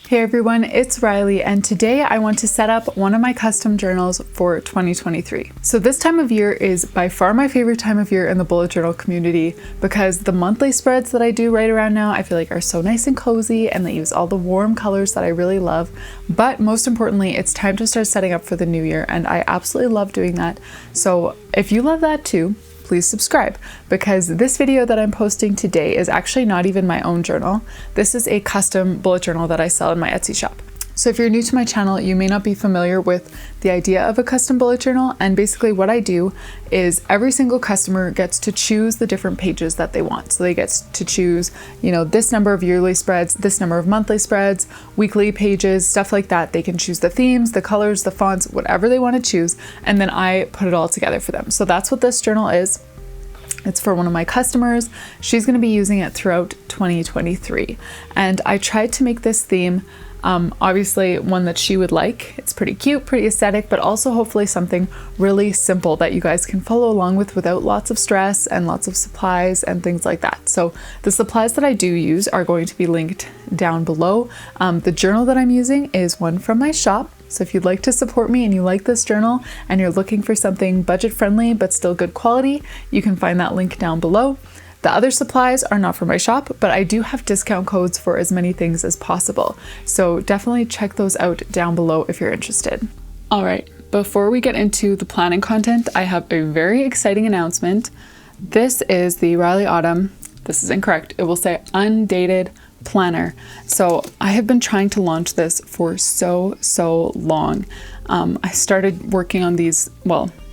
Hey everyone, it's Riley, and today I want to set up one of my custom journals for 2023. So this time of year is by far my favorite time of year in the bullet journal community because the monthly spreads that I do right around now I feel like are so nice and cozy, and they use all the warm colors that I really love. But most importantly, it's time to start setting up for the new year, and I absolutely love doing that. So if you love that too, please subscribe, because this video that I'm posting today is actually not even my own journal. This is a custom bullet journal that I sell in my Etsy shop. So if you're new to my channel, you may not be familiar with the idea of a custom bullet journal. And basically what I do is every single customer gets to choose the different pages that they want. So they get to choose, this number of yearly spreads, this number of monthly spreads, weekly pages, stuff like that. They can choose the themes, the colors, the fonts, whatever they want to choose. And then I put it all together for them. So that's what this journal is. It's for one of my customers. She's going to be using it throughout 2023. And I tried to make this theme obviously one that she would like. It's pretty cute, pretty aesthetic, but also hopefully something really simple that you guys can follow along with without lots of stress and lots of supplies and things like that. So the supplies that I do use are going to be linked down below. The journal that I'm using is one from my shop. So if you'd like to support me and you like this journal and you're looking for something budget friendly but still good quality, you can find that link down below. The other supplies are not from my shop, but I do have discount codes for as many things as possible. So definitely check those out down below if you're interested. All right, before we get into the planning content, I have a very exciting announcement. This is the Riley Autumn. This is incorrect. It will say undated planner. So I have been trying to launch this for so long. I started working on these,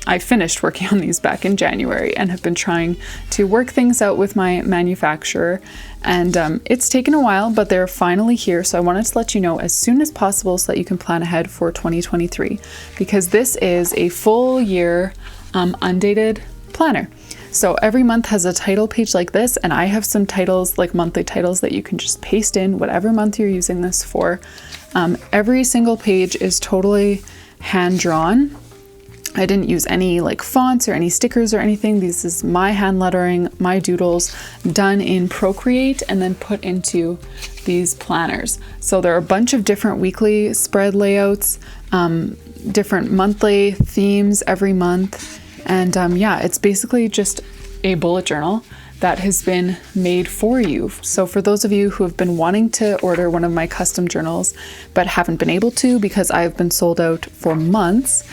I finished working on these back in January and have been trying to work things out with my manufacturer. And it's taken a while, but they're finally here. So I wanted to let you know as soon as possible so that you can plan ahead for 2023, because this is a full year undated planner. So every month has a title page like this, and I have some titles, like monthly titles, that you can just paste in whatever month you're using this for. Every single page is totally hand drawn. I didn't use any fonts or any stickers or anything. This is my hand lettering, my doodles, done in Procreate and then put into these planners. So there are a bunch of different weekly spread layouts, different monthly themes every month. And it's basically just a bullet journal that has been made for you. So for those of you who have been wanting to order one of my custom journals but haven't been able to because I've been sold out for months,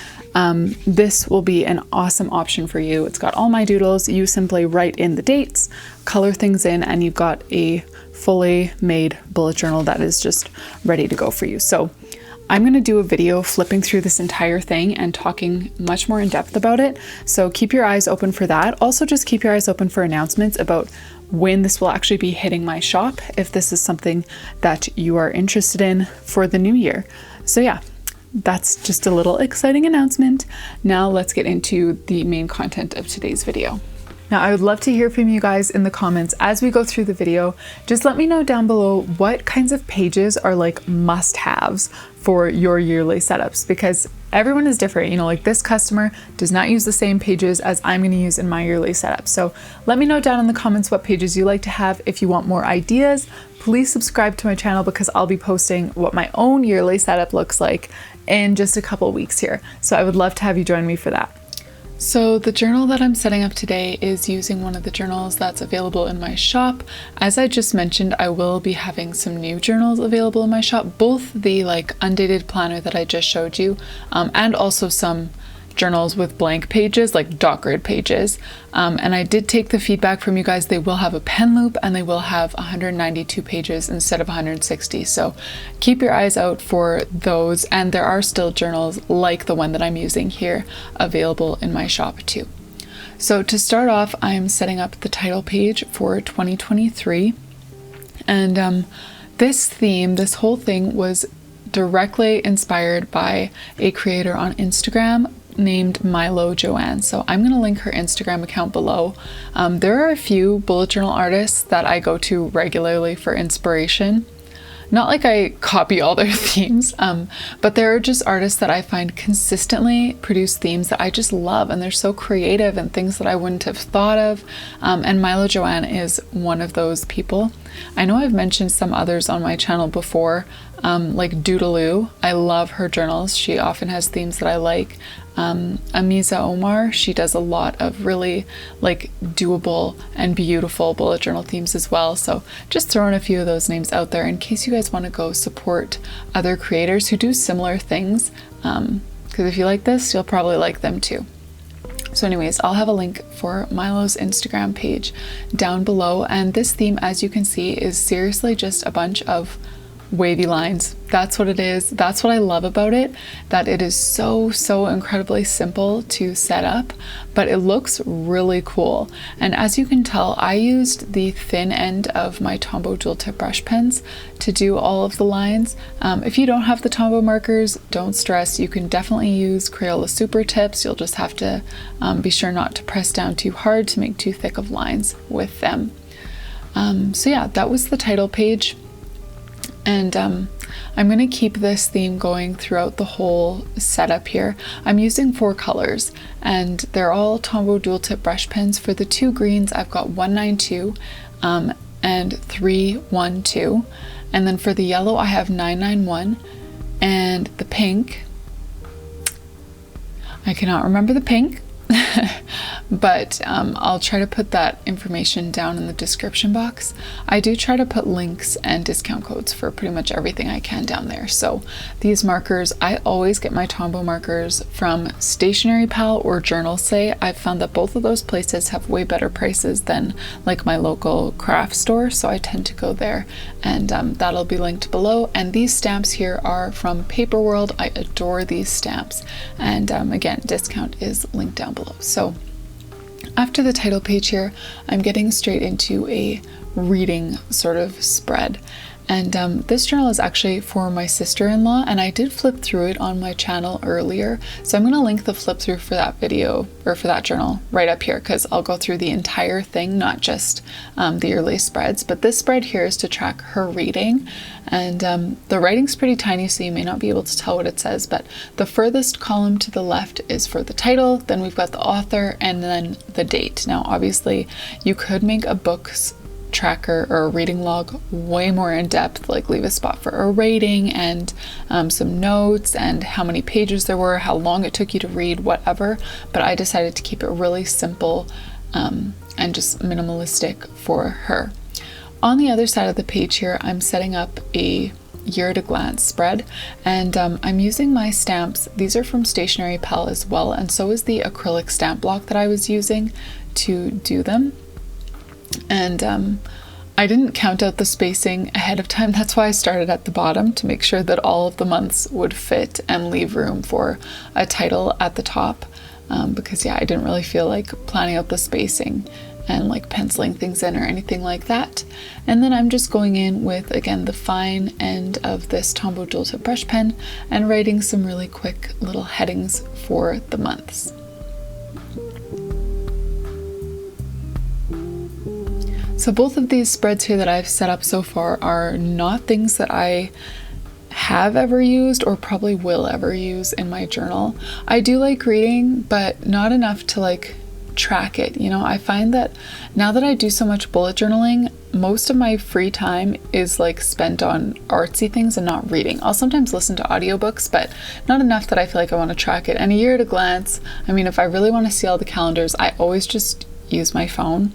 this will be an awesome option for you. It's got all my doodles. You simply write in the dates, color things in, and you've got a fully made bullet journal that is just ready to go for you. So I'm going to do a video flipping through this entire thing and talking much more in depth about it. So keep your eyes open for that. Also, just keep your eyes open for announcements about when this will actually be hitting my shop, if this is something that you are interested in for the new year. So yeah, that's just a little exciting announcement. Now let's get into the main content of today's video. Now, I would love to hear from you guys in the comments as we go through the video. Just let me know down below what kinds of pages are must-haves for your yearly setups, because everyone is different. This customer does not use the same pages as I'm going to use in my yearly setup. So let me know down in the comments what pages you like to have. If you want more ideas, please subscribe to my channel, because I'll be posting what my own yearly setup looks like in just a couple weeks here. So I would love to have you join me for that. So the journal that I'm setting up today is using one of the journals that's available in my shop. As I just mentioned, I will be having some new journals available in my shop, both the undated planner that I just showed you, and also some journals with blank pages, dot grid pages. And I did take the feedback from you guys. They will have a pen loop and they will have 192 pages instead of 160. So keep your eyes out for those. And there are still journals like the one that I'm using here available in my shop too. So to start off, I'm setting up the title page for 2023. And this theme, this whole thing was directly inspired by a creator on Instagram named Milo Joanne. So I'm going to link her Instagram account below. There are a few bullet journal artists that I go to regularly for inspiration. Not like I copy all their themes, but there are just artists that I find consistently produce themes that I just love, and they're so creative and things that I wouldn't have thought of. And Milo Joanne is one of those people. I know I've mentioned some others on my channel before, like Doodaloo. I love her journals. She often has themes that I like. Amiza Omar, she does a lot of really like doable and beautiful bullet journal themes as well. So just throwing a few of those names out there in case you guys want to go support other creators who do similar things. Because if you like this, you'll probably like them too. So anyways, I'll have a link for Milo's Instagram page down below. And this theme, as you can see, is seriously just a bunch of wavy lines. That's what it is. That's what I love about it, that it is so incredibly simple to set up, but it looks really cool. And as you can tell, I used the thin end of my Tombow dual tip brush pens to do all of the lines. If you don't have the Tombow markers, don't stress. You can definitely use Crayola super tips. You'll just have to be sure not to press down too hard to make too thick of lines with them. So yeah, that was the title page. And I'm going to keep this theme going throughout the whole setup here. I'm using 4 colors, and they're all Tombow dual tip brush pens. For the 2 greens, I've got 192 and 312. And then for the yellow, I have 991. And the pink, I cannot remember the pink. But I'll try to put that information down in the description box. I do try to put links and discount codes for pretty much everything I can down there. So these markers, I always get my Tombow markers from Stationery Pal or Journal Say. I've found that both of those places have way better prices than like my local craft store, so I tend to go there, and that'll be linked below. And these stamps here are from Paperwrld. I adore these stamps, and again, discount is linked down below. So after the title page here, I'm getting straight into a reading sort of spread. And this journal is actually for my sister-in-law, and I did flip through it on my channel earlier. So I'm going to link the flip through for that video, or for that journal, right up here, because I'll go through the entire thing, not just the yearly spreads. But this spread here is to track her reading. And the writing's pretty tiny, so you may not be able to tell what it says, but the furthest column to the left is for the title, then we've got the author, and then the date. Now, obviously, you could make a book's tracker or a reading log way more in depth, like leave a spot for a rating and some notes and how many pages there were, how long it took you to read, whatever. But I decided to keep it really simple and just minimalistic for her. On the other side of the page here, I'm setting up a year at a glance spread, and I'm using my stamps. These are from Stationery Pal as well, and so is the acrylic stamp block that I was using to do them. And I didn't count out the spacing ahead of time. That's why I started at the bottom, to make sure that all of the months would fit and leave room for a title at the top, because yeah, I didn't really feel like planning out the spacing and like penciling things in or anything like that. And then I'm just going in with, again, the fine end of this Tombow dual tip brush pen and writing some really quick little headings for the months. So both of these spreads here that I've set up so far are not things that I have ever used or probably will ever use in my journal. I do like reading, but not enough to like track it. You know, I find that now that I do so much bullet journaling, most of my free time is like spent on artsy things and not reading. I'll sometimes listen to audiobooks, but not enough that I feel like I want to track it. And a year at a glance, I mean, if I really want to see all the calendars, I always just use my phone.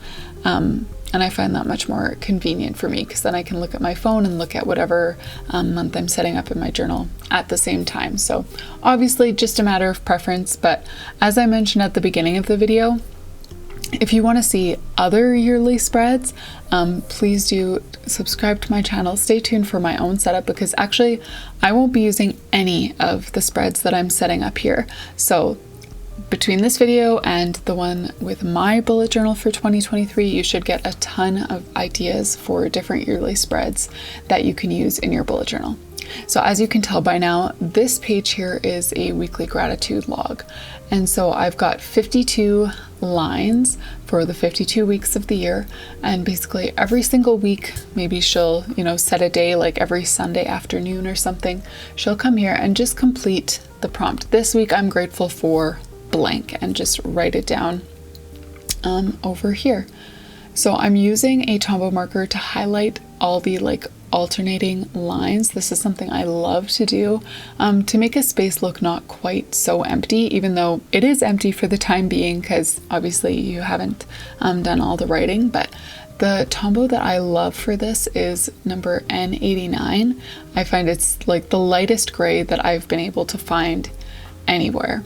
And I find that much more convenient for me, because then I can look at my phone and look at whatever month I'm setting up in my journal at the same time. So obviously just a matter of preference, but as I mentioned at the beginning of the video, if you want to see other yearly spreads, please do subscribe to my channel. Stay tuned for my own setup, because actually I won't be using any of the spreads that I'm setting up here. So between this video and the one with my bullet journal for 2023, you should get a ton of ideas for different yearly spreads that you can use in your bullet journal. So as you can tell by now, this page here is a weekly gratitude log. And so I've got 52 lines for the 52 weeks of the year. And basically every single week, maybe she'll, you know, set a day, like every Sunday afternoon or something, she'll come here and just complete the prompt. This week I'm grateful for blank, and just write it down over here. So I'm using a Tombow marker to highlight all the like alternating lines. This is something I love to do to make a space look not quite so empty, even though it is empty for the time being because obviously you haven't done all the writing. But the Tombow that I love for this is number N89. I find it's like the lightest gray that I've been able to find anywhere.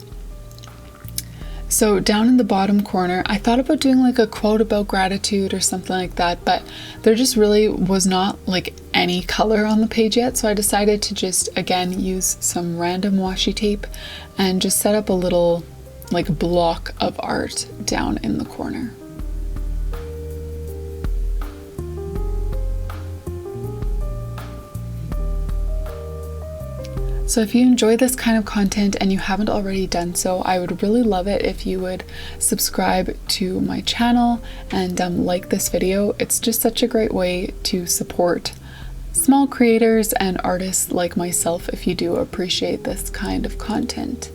So down in the bottom corner, I thought about doing like a quote about gratitude or something like that, but there just really was not like any color on the page yet. So I decided to just, again, use some random washi tape and just set up a little like block of art down in the corner. So if you enjoy this kind of content and you haven't already done so, I would really love it if you would subscribe to my channel and like this video. It's just such a great way to support small creators and artists like myself if you do appreciate this kind of content.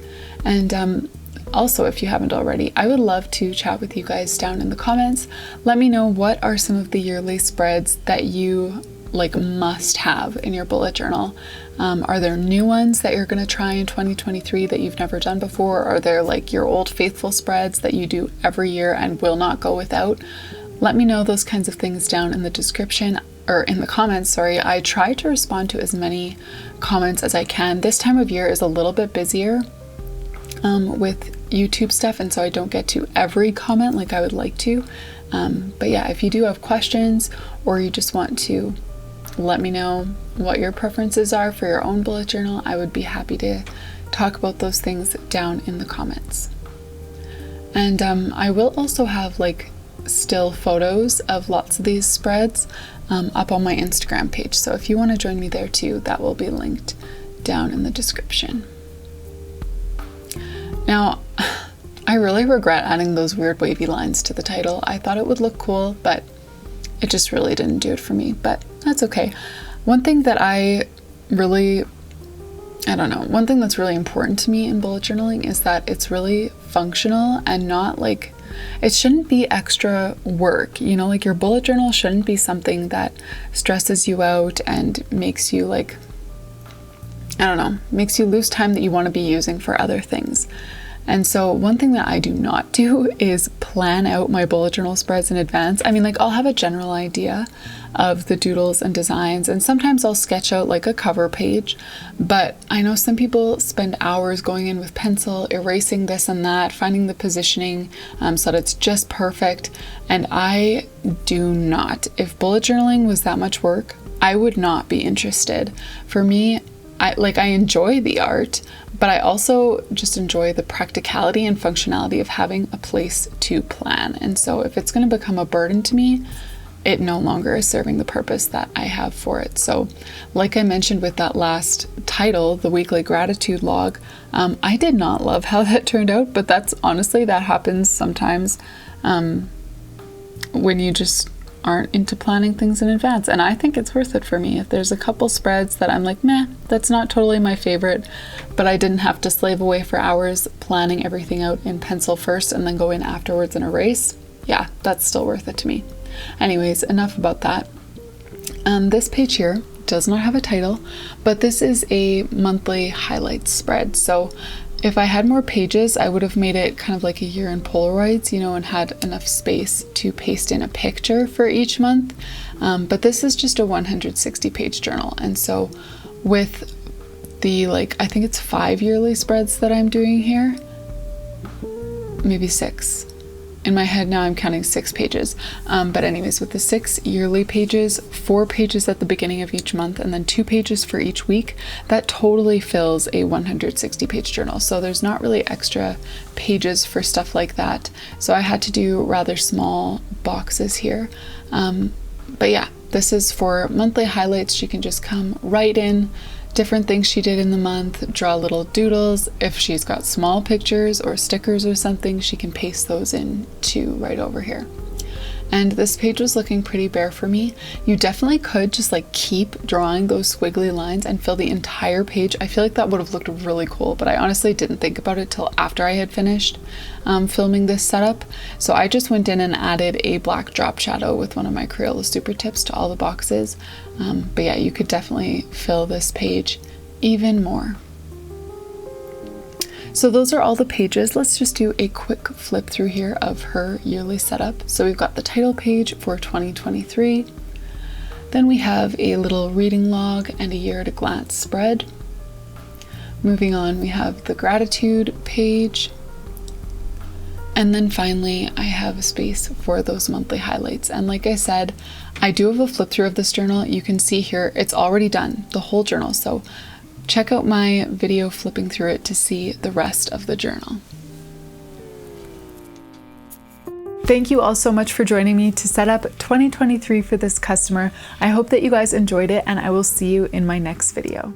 And also, if you haven't already, I would love to chat with you guys down in the comments. Let me know what are some of the yearly spreads that you like must have in your bullet journal. Are there new ones that you're going to try in 2023 that you've never done before? Are there like your old faithful spreads that you do every year and will not go without? Let me know those kinds of things down in the description or in the comments, sorry. I try to respond to as many comments as I can. This time of year is a little bit busier with YouTube stuff, and so I don't get to every comment like I would like to. But yeah, if you do have questions or you just want to let me know what your preferences are for your own bullet journal, I would be happy to talk about those things down in the comments. And I will also have like still photos of lots of these spreads up on my Instagram page. So if you want to join me there too, that will be linked down in the description. Now, I really regret adding those weird wavy lines to the title. I thought it would look cool, but it just really didn't do it for me, but that's okay. One thing that's really important to me in bullet journaling is that it's really functional and not like, it shouldn't be extra work, you know, like your bullet journal shouldn't be something that stresses you out and makes you like, makes you lose time that you want to be using for other things. And so one thing that I do not do is plan out my bullet journal spreads in advance. I mean, like I'll have a general idea of the doodles and designs, and sometimes I'll sketch out like a cover page, but I know some people spend hours going in with pencil, erasing this and that, finding the positioning so that it's just perfect. And I do not. If bullet journaling was that much work, I would not be interested. For me, I enjoy the art, but I also just enjoy the practicality and functionality of having a place to plan. And so if it's going to become a burden to me, it no longer is serving the purpose that I have for it. So like I mentioned with that last title, the weekly gratitude log, I did not love how that turned out, but that happens sometimes when you just aren't into planning things in advance. And I think it's worth it for me. If there's a couple spreads that I'm like, meh, that's not totally my favorite, but I didn't have to slave away for hours planning everything out in pencil first and then go in afterwards and erase, yeah, that's still worth it to me. Anyways, enough about that. This page here does not have a title, but this is a monthly highlights spread. So if I had more pages, I would have made it kind of like a year in Polaroids, you know, and had enough space to paste in a picture for each month. But this is just a 160 page journal. And so with the I think it's 5 yearly spreads that I'm doing here, maybe 6. In my head now I'm counting 6 pages. But anyways, with the 6 yearly pages, 4 pages at the beginning of each month, and then 2 pages for each week, that totally fills a 160 page journal. So there's not really extra pages for stuff like that. So I had to do rather small boxes here. But yeah, this is for monthly highlights. She can just come right in, different things she did in the month, draw little doodles. If she's got small pictures or stickers or something, she can paste those in too right over here. and this page was looking pretty bare for me. You definitely could just like keep drawing those squiggly lines and fill the entire page. I feel like that would have looked really cool, but I honestly didn't think about it till after I had finished filming this setup. So I just went in and added a black drop shadow with one of my Crayola Super Tips to all the boxes. But yeah, you could definitely fill this page even more. So those are all the pages. Let's just do a quick flip through here of her yearly setup. So we've got the title page for 2023. Then we have a little reading log and a year at a glance spread. Moving on, we have the gratitude page. And then finally, I have a space for those monthly highlights. And like I said, I do have a flip through of this journal. You can see here, it's already done, the whole journal. So check out my video flipping through it to see the rest of the journal. Thank you all so much for joining me to set up 2023 for this customer. I hope that you guys enjoyed it, and I will see you in my next video.